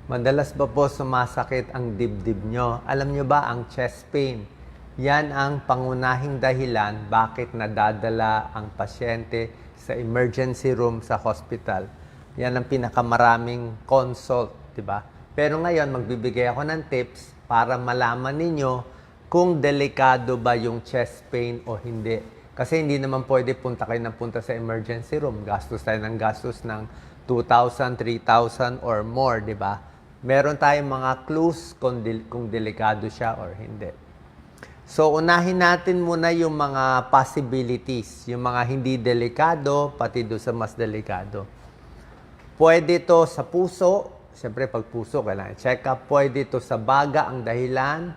Madalas ba po sumasakit ang dibdib nyo? Alam nyo ba ang chest pain? Yan ang pangunahing dahilan bakit nadadala ang pasyente sa emergency room sa hospital. Yan ang pinakamaraming consult, di ba? Pero ngayon, magbibigay ako ng tips para malaman ninyo kung delikado ba yung chest pain o hindi. Kasi hindi naman pwede punta kayo ng punta sa emergency room. Gastos tayo ng gastos ng 2,000, 3,000 or more, di ba? Meron tayong mga clues kung delikado siya or hindi. So, unahin natin muna yung mga possibilities, yung mga hindi delikado, pati doon sa mas delikado. Pwede to sa puso, siyempre pag puso, kailangan check up. Pwede to sa baga ang dahilan,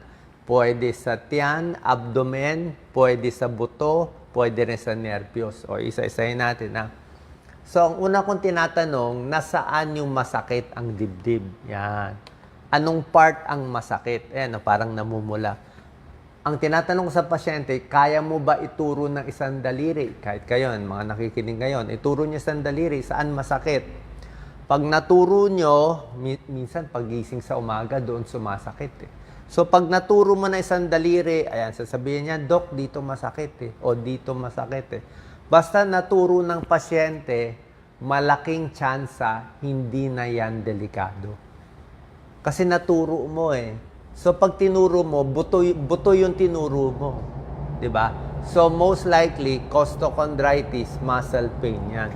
pwede sa tiyan, abdomen, pwede sa buto, pwede rin sa nervyos. O isa-isahin natin, ha? So, ang una kong tinatanong, nasaan yung masakit ang dibdib? Yan. Anong part ang masakit? Ayan, parang namumula. Ang tinatanong sa pasyente, kaya mo ba ituro ng isang daliri? Kahit kayo, mga nakikinig ngayon, ituro niyo isang daliri, saan masakit? Pag naturo nyo, minsan pagising sa umaga, doon sumasakit. So, pag naturo mo na isang daliri, ayan, sasabihin niya, Dok, dito masakit o dito masakit Basta naturo ng pasyente, malaking tsansa, hindi na yan delikado. Kasi naturo mo So, pag tinuro mo, buto yung tinuro mo. Diba? So, most likely, costochondritis, muscle pain yan.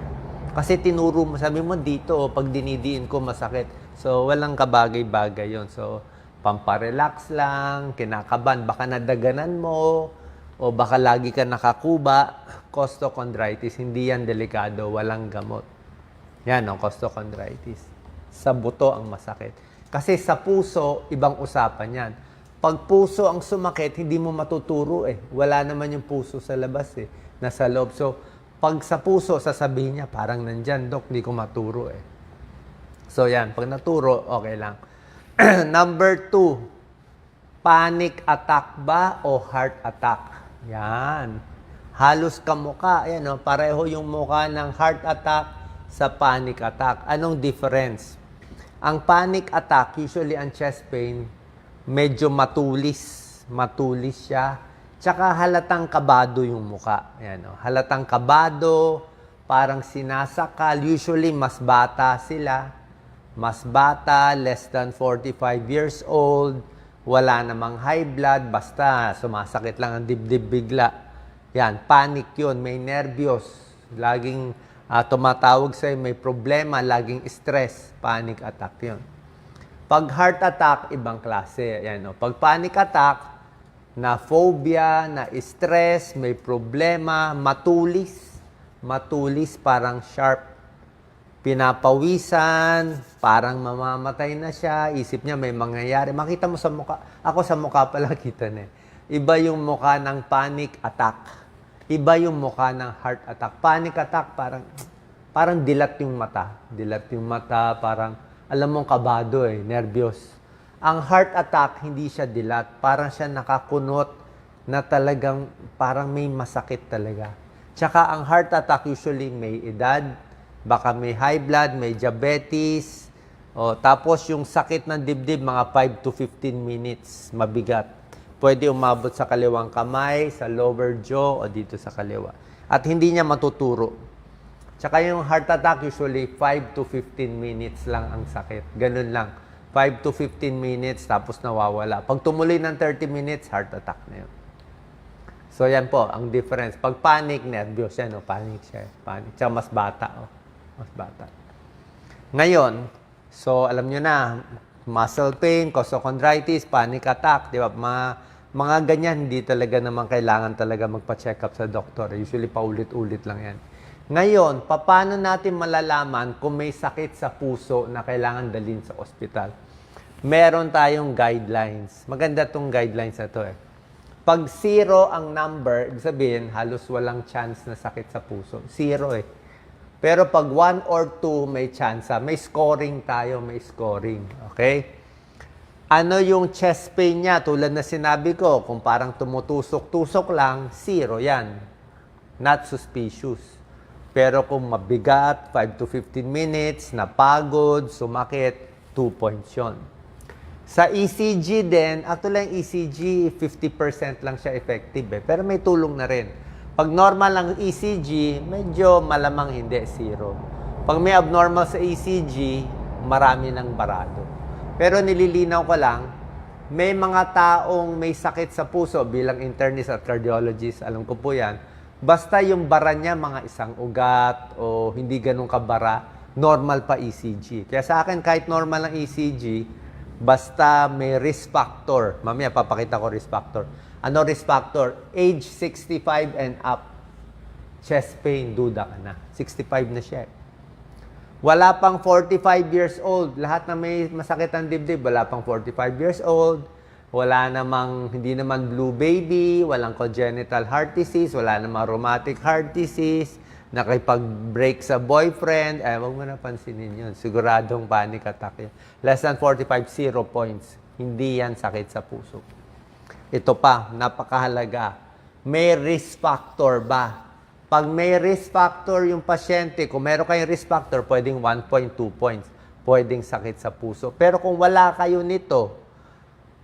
Kasi tinuro mo, sabi mo dito, pag dinidiin ko, masakit. So, walang kabagay-bagay yon. So, pamparelax lang, kinakaban, baka nadaganan mo, o baka lagi ka nakakuba, costochondritis, hindi yan delikado, walang gamot. Yan, costochondritis. Sa buto ang masakit. Kasi sa puso, ibang usapan yan. Pag puso ang sumakit, hindi mo matuturo Wala naman yung puso sa labas Nasa loob. So, pag sa puso, sasabihin niya, parang nandyan, Dok, di ko maturo So, yan. Pag naturo, okay lang. Number 2, panic attack ba o heart attack? Yan. Halos kamukha. Ayan, pareho yung mukha ng heart attack sa panic attack. Anong difference? Ang panic attack, usually ang chest pain, medyo matulis. Matulis siya. Tsaka halatang kabado yung mukha. Ayan, halatang kabado, parang sinasakal. Usually, mas bata sila. Mas bata, less than 45 years old. Wala namang high blood, basta sumasakit lang ang dibdib bigla. Yan, panic yun, may nervyos. Laging tumatawag sa'yo, may problema, laging stress, panic attack yun. Pag heart attack, ibang klase. Yan, Pag panic attack, na phobia, na stress, may problema, matulis. Matulis, parang sharp. Pinapawisan, parang mamamatay na siya, isip niya may mangyayari. Makita mo sa mukha, ako sa mukha pala kita Iba yung mukha ng panic attack. Iba yung mukha ng heart attack. Panic attack, parang dilat yung mata. Dilat yung mata, parang alam mong kabado nervyos. Ang heart attack, hindi siya dilat. Parang siya nakakunot na talagang parang may masakit talaga. Tsaka ang heart attack usually may edad, baka may high blood, may diabetes, tapos yung sakit ng dibdib, mga 5 to 15 minutes, mabigat. Pwede umabot sa kaliwang kamay, sa lower jaw, o dito sa kaliwa. At hindi niya matuturo. Tsaka yung heart attack, usually 5 to 15 minutes lang ang sakit. Ganun lang. 5 to 15 minutes, tapos nawawala. Pag tumuloy ng 30 minutes, heart attack na yun. So, yan po, ang difference. Pag panic, nervyos yan, panic siya. Panic. Tsaka mas bata, mas bata. Ngayon, so alam nyo na, muscle pain, costochondritis, panic attack, di ba? Mga ganyan, hindi talaga naman kailangan talaga magpa-check up sa doktor. Usually, paulit-ulit lang yan. Ngayon, paano natin malalaman kung may sakit sa puso na kailangan dalhin sa ospital? Meron tayong guidelines. Maganda tong guidelines na to Pag 0 ang number, ibig sabihin, halos walang chance na sakit sa puso. 0 Pero pag 1 or 2, may chance. May scoring tayo, may scoring. Okay? Ano yung chest pain niya? Tulad na sinabi ko, kung parang tumutusok-tusok lang, 0 yan. Not suspicious. Pero kung mabigat, 5 to 15 minutes, napagod, sumakit, 2 points yun. Sa ECG din, actually ang ECG, 50% lang siya effective pero may tulong na rin. Pag normal ang ECG, medyo malamang hindi, 0. Pag may abnormal sa ECG, marami ng barado. Pero nililinaw ko lang, may mga taong may sakit sa puso bilang internist at cardiologist, alam ko po yan, basta yung bara niya mga isang ugat o hindi ganun kabara, normal pa ECG. Kaya sa akin, kahit normal ang ECG, basta may risk factor. Mamaya papakita ko risk factor. Ano risk factor? Age 65 and up. Chest pain, duda ka na. 65 na siya. Wala pang 45 years old. Lahat na may masakit ang dibdib, wala pang 45 years old. Wala namang, hindi naman blue baby, walang congenital heart disease, wala namang rheumatic heart disease, nakipag-break sa boyfriend, wag mo na pansinin yun. Siguradong panic attack yun. Less than 45, 0 points. Hindi yan sakit sa puso. Ito pa, napakahalaga. May risk factor ba? Pag may risk factor yung pasyente, kung meron kayong risk factor, pwedeng 1.2 points. Pwedeng sakit sa puso. Pero kung wala kayo nito,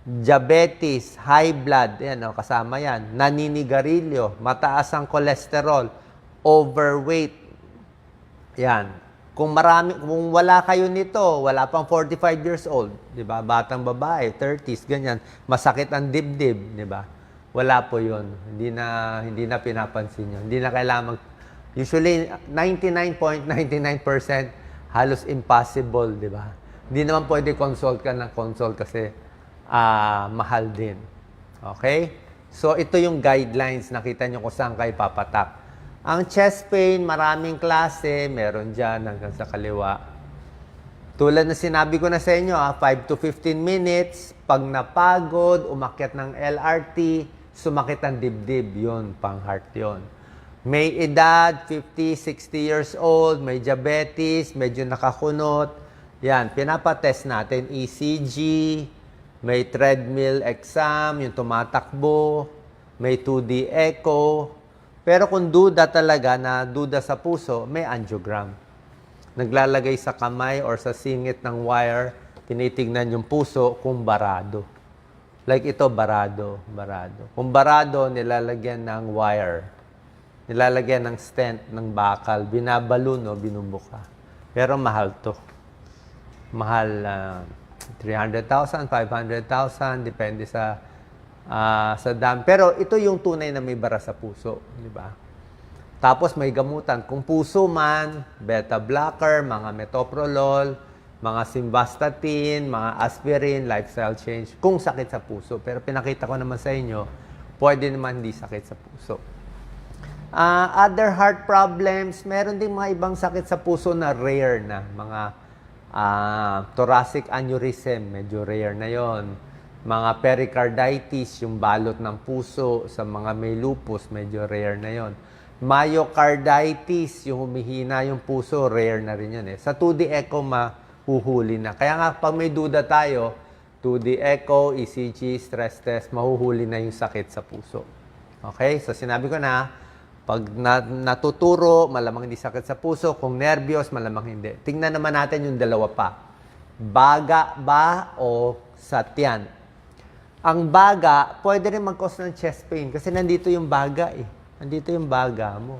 diabetes, high blood, yan, kasama yan, naninigarilyo, mataas ang cholesterol, overweight. Yan. Kung wala kayo nito, wala pang 45 years old, 'di ba? Batang babae, 30s, ganyan, masakit ang dibdib, 'di ba? Wala po 'yon. Hindi na pinapansin 'yon. Hindi na kailangan usually 99.99% halos impossible, 'di ba? Hindi naman pwede consult ka ng consult kasi mahal din. Okay? So ito yung guidelines, nakita niyo kung saan kayo papatak. Ang chest pain, maraming klase. Meron dyan hanggang sa kaliwa. Tulad na sinabi ko na sa inyo, 5 to 15 minutes. Pag napagod, umakyat ng LRT, sumakit ang dibdib. Yun, pang heart yun. May edad, 50, 60 years old, may diabetes, medyo nakakunot. Yan, pinapatest natin. ECG, may treadmill exam, yung tumatakbo, may 2D echo. Pero kung duda talaga na duda sa puso, may angiogram. Naglalagay sa kamay or sa singit ng wire, tinitignan yung puso kung barado. Like ito, barado. Kung barado, nilalagyan ng wire. Nilalagyan ng stent, ng bakal. Binabalon o binubuka. Pero mahal to. Mahal, 300,000, 500,000, depende sa dam. Pero ito yung tunay na may bara sa puso, di ba? Tapos may gamutan. Kung puso man, beta blocker, mga metoprolol, mga simvastatin, mga aspirin, lifestyle change, kung sakit sa puso. Pero pinakita ko naman sa inyo, pwede naman hindi sakit sa puso. Other heart problems, meron din mga ibang sakit sa puso na rare na. Mga thoracic aneurysm, medyo rare na yon. Mga pericarditis, yung balot ng puso, sa mga may lupus, medyo rare na yon. Myocarditis, yung humihina yung puso, rare na rin yun. Sa 2D echo, mahuhuli na. Kaya nga, pag may duda tayo, 2D echo, ECG, stress test, mahuhuli na yung sakit sa puso. Okay? So, sinabi ko na, pag natuturo, malamang hindi sakit sa puso. Kung nervyos, malamang hindi. Tingnan naman natin yung dalawa pa. Baga ba o sa tiyan? Ang baga, pwede rin mag-cause ng chest pain kasi nandito yung baga eh. Nandito yung baga mo.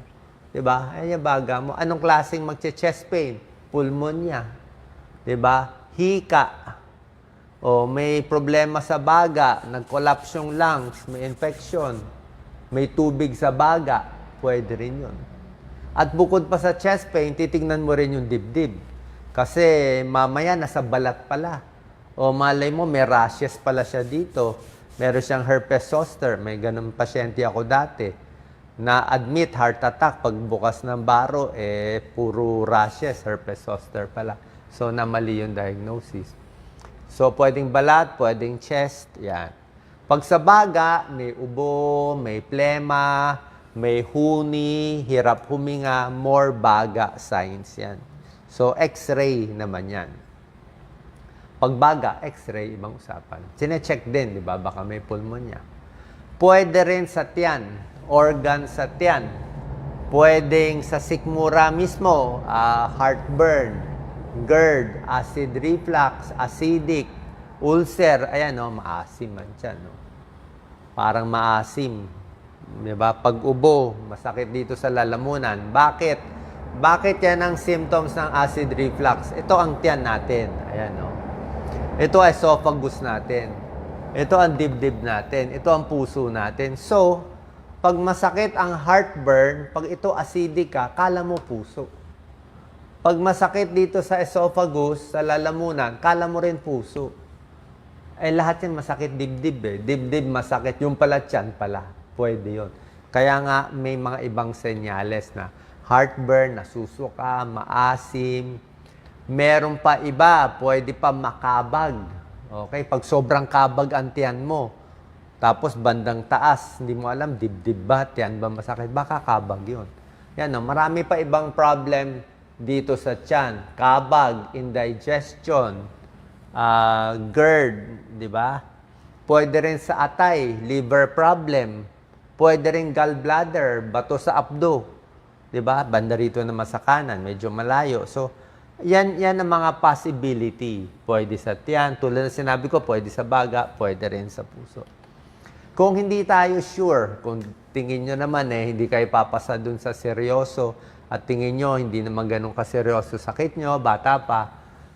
Diba? Ayan yung baga mo. Anong klaseng mag-chest pain? Pulmonya. Diba? Hika. O may problema sa baga, nag-collapse yung lungs, may infection, may tubig sa baga, pwede rin yun. At bukod pa sa chest pain, titignan mo rin yung dibdib. Kasi mamaya nasa balat pala. O malay mo, may rashes pala siya dito. Meron siyang herpes zoster. May ganun pasyente ako dati. Na-admit heart attack. Pagbukas ng baro, puro rashes, herpes zoster pala. So, namali yung diagnosis. So, pwedeng balat, pwedeng chest. Yan. Pag sa baga, may ubo, may plema, may huni, hirap huminga, more baga signs yan. So, x-ray naman yan. Pagbaga, x-ray, ibang usapan. Sine-check din, di ba? Baka may pulmonya. Pwede rin sa tiyan, organ sa tiyan. Pwedeng sa sikmura mismo, heartburn. GERD, acid reflux, acidic, ulcer, ayan o, maasim man siya, no? Parang maasim. Diba? Pag-ubo, masakit dito sa lalamunan. Bakit? Bakit yan ang symptoms ng acid reflux? Ito ang tiyan natin. Ayan, no? Ito ang esophagus natin. Ito ang dibdib natin. Ito ang puso natin. So, pag masakit ang heartburn, pag ito acidic ka, kala mo puso. Pag masakit dito sa esophagus, sa lalamunan, kala mo rin puso. Eh, lahat yan masakit dibdib eh. Dibdib masakit. Yung pala tiyan pala. Pwede yun. Kaya nga, may mga ibang senyales na heartburn, nasusuka, maasim. Meron pa iba, pwede pa makabag. Okay? Pag sobrang kabag ang tiyan mo, tapos bandang taas, hindi mo alam, dibdib ba, tiyan ba masakit, baka kabag yun. Yan, no? Marami pa ibang problem dito sa tiyan. Kabag, indigestion, GERD, di ba? Pwede rin sa atay, liver problem. Pwede rin gallbladder, bato sa abdo. Di ba? Banda rito naman sa kanan, medyo malayo. So, yan ang mga possibility. Pwede sa tiyan, tulad na sinabi ko, pwede sa baga, pwede rin sa puso. Kung hindi tayo sure, kung tingin nyo naman hindi kayo papasa dun sa seryoso, at tingin nyo, hindi naman ganun kaseryoso sakit nyo, bata pa,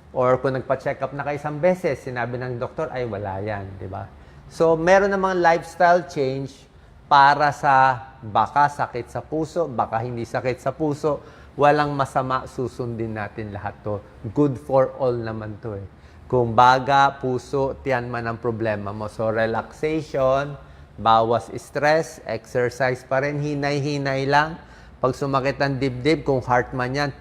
or kung nagpa-check up na kayo isang beses, sinabi ng doktor, ay wala yan, di ba? So, meron namang lifestyle change para sa baka sakit sa puso, baka hindi sakit sa puso, walang masama, susundin natin lahat to. Good for all naman to eh. Kung baga, puso, tiyan man ang problema mo. So, relaxation, bawas stress, exercise pa rin, hinay-hinay lang. Pag sumakit ang dibdib, kung heart man yan,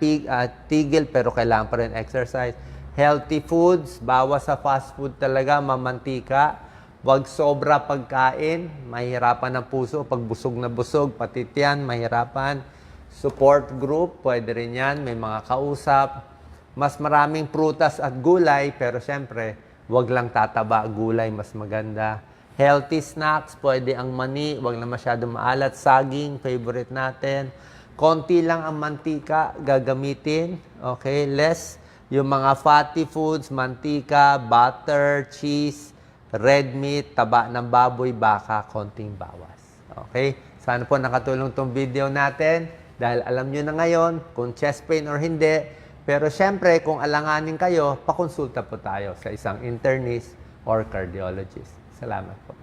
tigil, pero kailangan pa rin exercise. Healthy foods, bawas sa fast food talaga, mamantika. Huwag sobra pagkain, mahirapan ang puso. Pag busog na busog, pati tiyan, mahirapan. Support group, pwede rin yan, may mga kausap. Mas maraming prutas at gulay, pero syempre, huwag lang tataba, gulay mas maganda. Healthy snacks, pwede ang mani, huwag na masyadong maalat. Saging, favorite natin. Konti lang ang mantika, gagamitin. Okay, less. Yung mga fatty foods, mantika, butter, cheese, red meat, taba ng baboy, baka, konting bawas. Okay? Sana po nakatulong tong video natin. Dahil alam nyo na ngayon kung chest pain or hindi. Pero syempre, kung alanganin kayo, pakonsulta po tayo sa isang internist or cardiologist. Salamat po.